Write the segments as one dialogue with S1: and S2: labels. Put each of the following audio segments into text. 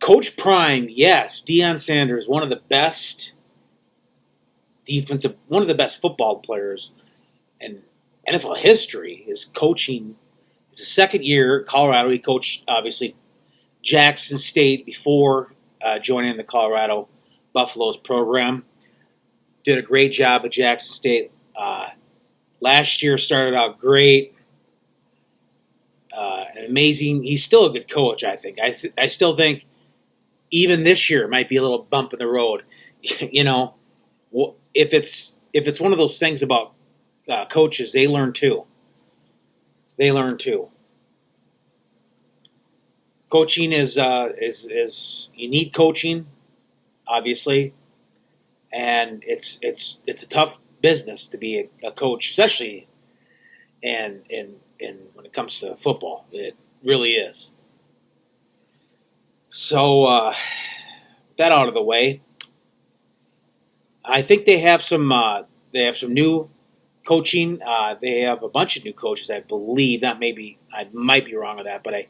S1: Coach Prime, yes, Deion Sanders, one of the best football players in NFL history. His coaching, it's his second year at Colorado. He coached, obviously, Jackson State before joining the Colorado Buffaloes program. Did a great job at Jackson State. Last year started out great. And amazing. He's still a good coach, I think. I still think even this year might be a little bump in the road. You know, if it's one of those things about coaches, they learn too. They learn too. Coaching is you need coaching, obviously, and it's a tough business to be a coach, especially in when it comes to football. It really is. So with that out of the way, I think they have some new coaching. They have a bunch of new coaches, I believe. I might be wrong on that, but I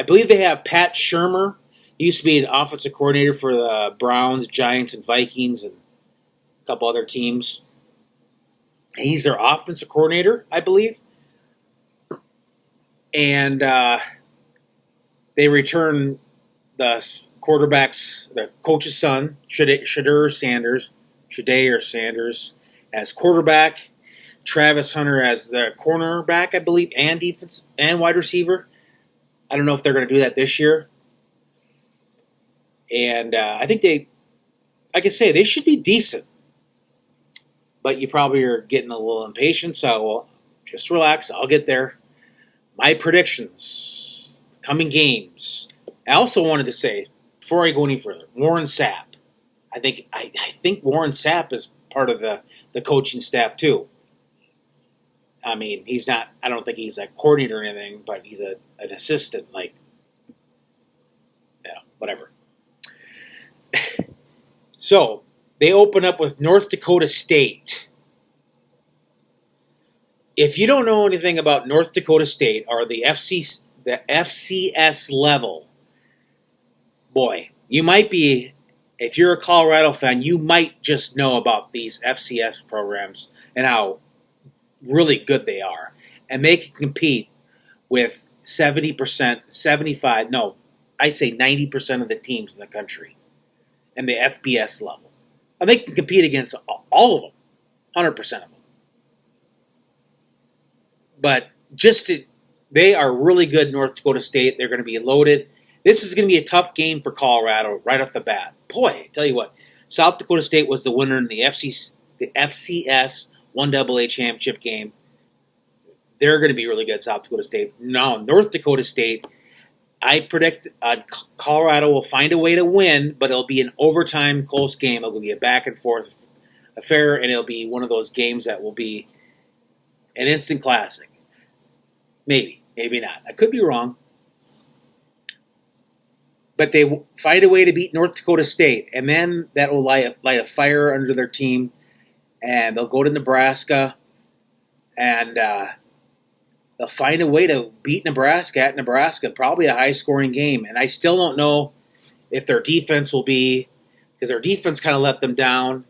S1: believe they have Pat Shurmur. He used to be an offensive coordinator for the Browns, Giants, and Vikings, and a couple other teams. He's their offensive coordinator, I believe. And they return the coach's son, Shedeur Sanders, as quarterback. Travis Hunter as the cornerback, I believe, and defense and wide receiver. I don't know if they're going to do that this year. And I think like I say, they should be decent. But you probably are getting a little impatient, so just relax. I'll get there. My predictions, coming games. I also wanted to say, before I go any further, Warren Sapp. I think Warren Sapp is part of the coaching staff too. I mean, he's not. I don't think he's a coordinator or anything, but he's an assistant. Like, whatever. So they open up with North Dakota State. If you don't know anything about North Dakota State or the FCS level, boy, you might be. If you're a Colorado fan, you might just know about these FCS programs and how really good they are. And they can compete with 70%, 75%, no, I say 90% of the teams in the country and the FBS level. And they can compete against all of them, 100% of them. But they are really good, North Dakota State. They're going to be loaded. This is going to be a tough game for Colorado right off the bat. Boy, I tell you what, South Dakota State was the winner in the FCS 1AA championship game. They're going to be really good, South Dakota State. Now, North Dakota State, I predict Colorado will find a way to win, but it'll be an overtime close game. It'll be a back-and-forth affair, and it'll be one of those games that will be an instant classic. Maybe, maybe not. I could be wrong. But they find a way to beat North Dakota State, and then that will light a fire under their team, and they'll go to Nebraska, and they'll find a way to beat Nebraska at Nebraska, probably a high-scoring game. And I still don't know if their defense will be, because their defense kind of let them down.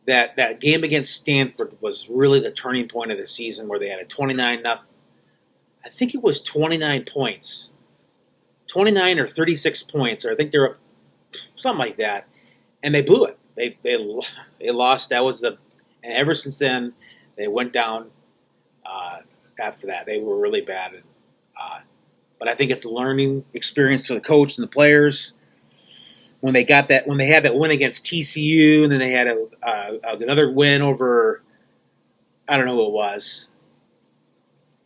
S1: That game against Stanford was really the turning point of the season where they had a 29-0. I think it was 29 points. 29 or 36 points, or I think they're up something like that. And they blew it. They lost. That was and ever since then, they went down after that. They were really bad. But I think it's a learning experience for the coach and the players. When they had that win against TCU, and then they had another win over, I don't know who it was,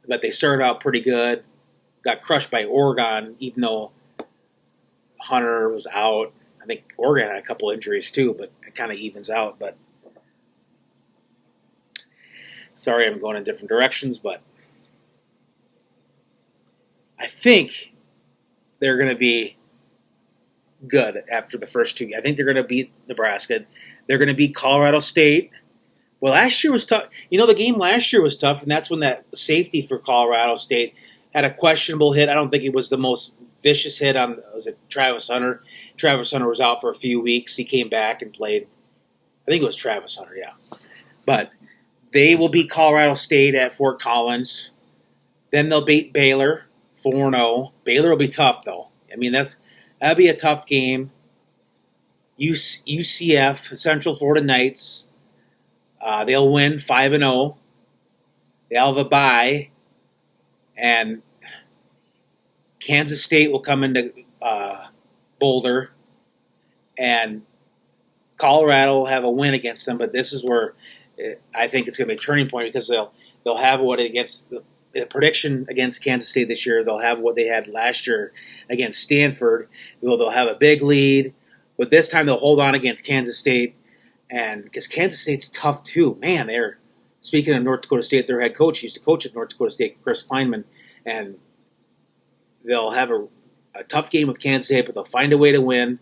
S1: but they started out pretty good. Got crushed by Oregon, even though Hunter was out. I think Oregon had a couple injuries too, but it kind of evens out. But sorry, I'm going in different directions, but I think they're going to be good after the first two. I think they're going to beat Nebraska. They're going to beat Colorado State. Well, last year was tough. The game last year was tough, and that's when that safety for Colorado State had a questionable hit. I don't think it was the most vicious hit on, was it Travis Hunter? Travis Hunter was out for a few weeks. He came back and played. I think it was Travis Hunter, yeah. But they will beat Colorado State at Fort Collins. Then they'll beat Baylor 4-0. Baylor will be tough, though. I mean, that'll be a tough game. UCF, Central Florida Knights, they'll win 5-0. They'll have a bye. And Kansas State will come into Boulder. And Colorado will have a win against them. But this is where I think it's going to be a turning point, because they'll have what against the prediction against Kansas State this year. They'll have what they had last year against Stanford. They'll have a big lead. But this time they'll hold on against Kansas State, and because Kansas State's tough too. Man, they're, speaking of North Dakota State, their head coach used to coach at North Dakota State, Chris Kleinman, and they'll have a tough game with Kansas State, but they'll find a way to win.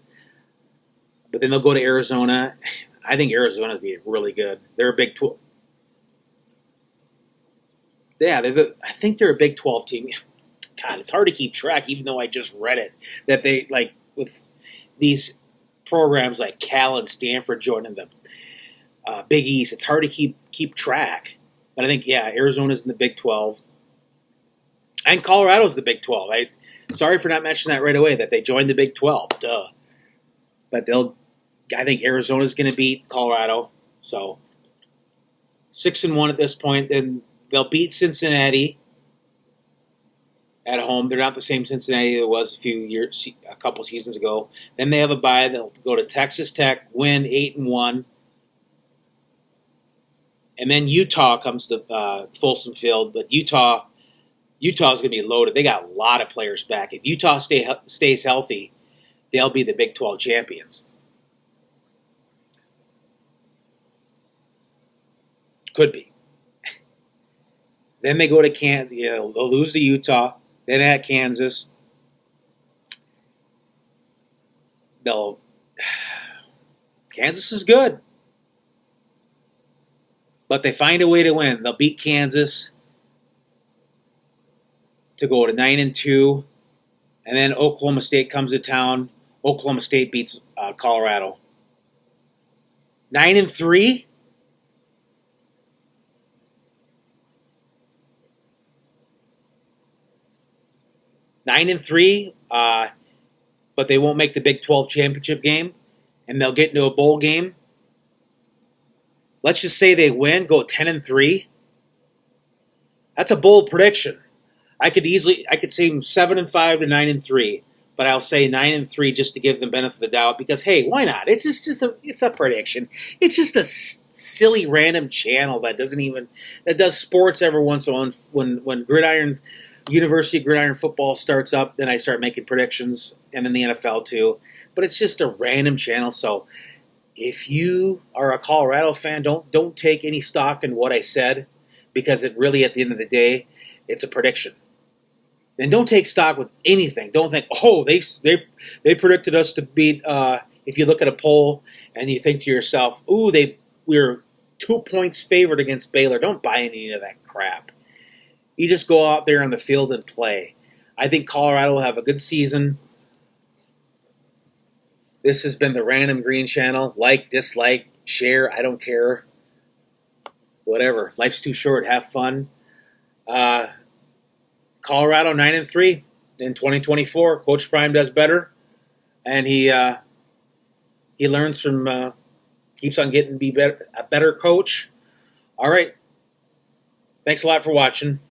S1: But then they'll go to Arizona. I think Arizona's going to be really good. They're a Big 12. Yeah, I think they're a Big 12 team. God, it's hard to keep track, even though I just read it, that they, like, with these programs like Cal and Stanford joining the Big East, it's hard to keep track. But I think, yeah, Arizona's in the Big 12. And Colorado's the Big 12. Sorry for not mentioning that right away, that they joined the Big 12. Duh. But I think Arizona's going to beat Colorado. So 6-1 at this point. Then they'll beat Cincinnati at home. They're not the same Cincinnati that was a couple seasons ago. Then they have a bye. They'll go to Texas Tech, win 8-1. And then Utah comes to Folsom Field. But Utah's going to be loaded. They got a lot of players back. If Utah stays healthy, they'll be the Big 12 champions. Could be. Then they go to Kansas. They'll lose to Utah. Then at Kansas, Kansas is good, but they find a way to win. They'll beat Kansas to go to 9-2, and then Oklahoma State comes to town. Oklahoma State beats Colorado. 9-3. 9-3, but they won't make the Big 12 championship game, and they'll get into a bowl game. Let's just say they win, go 10-3. That's a bold prediction. I could say 7-5 to 9-3, but I'll say 9-3 just to give them benefit of the doubt, because hey, why not? It's it's a prediction. It's just a silly random channel that does sports every once in a while. When Gridiron. University of Gridiron football starts up, then I start making predictions, and in the NFL too. But it's just a random channel, so if you are a Colorado fan, don't take any stock in what I said, because it really, at the end of the day, it's a prediction. And don't take stock with anything. Don't think, oh, they predicted us to beat. If you look at a poll and you think to yourself, ooh, we're 2 points favored against Baylor. Don't buy any of that crap. You just go out there on the field and play. I think Colorado will have a good season. This has been the Random Green Channel. Like, dislike, share, I don't care. Whatever. Life's too short. Have fun. Colorado 9-3 in 2024. Coach Prime does better, and he learns from keeps on getting to be a better coach. All right. Thanks a lot for watching.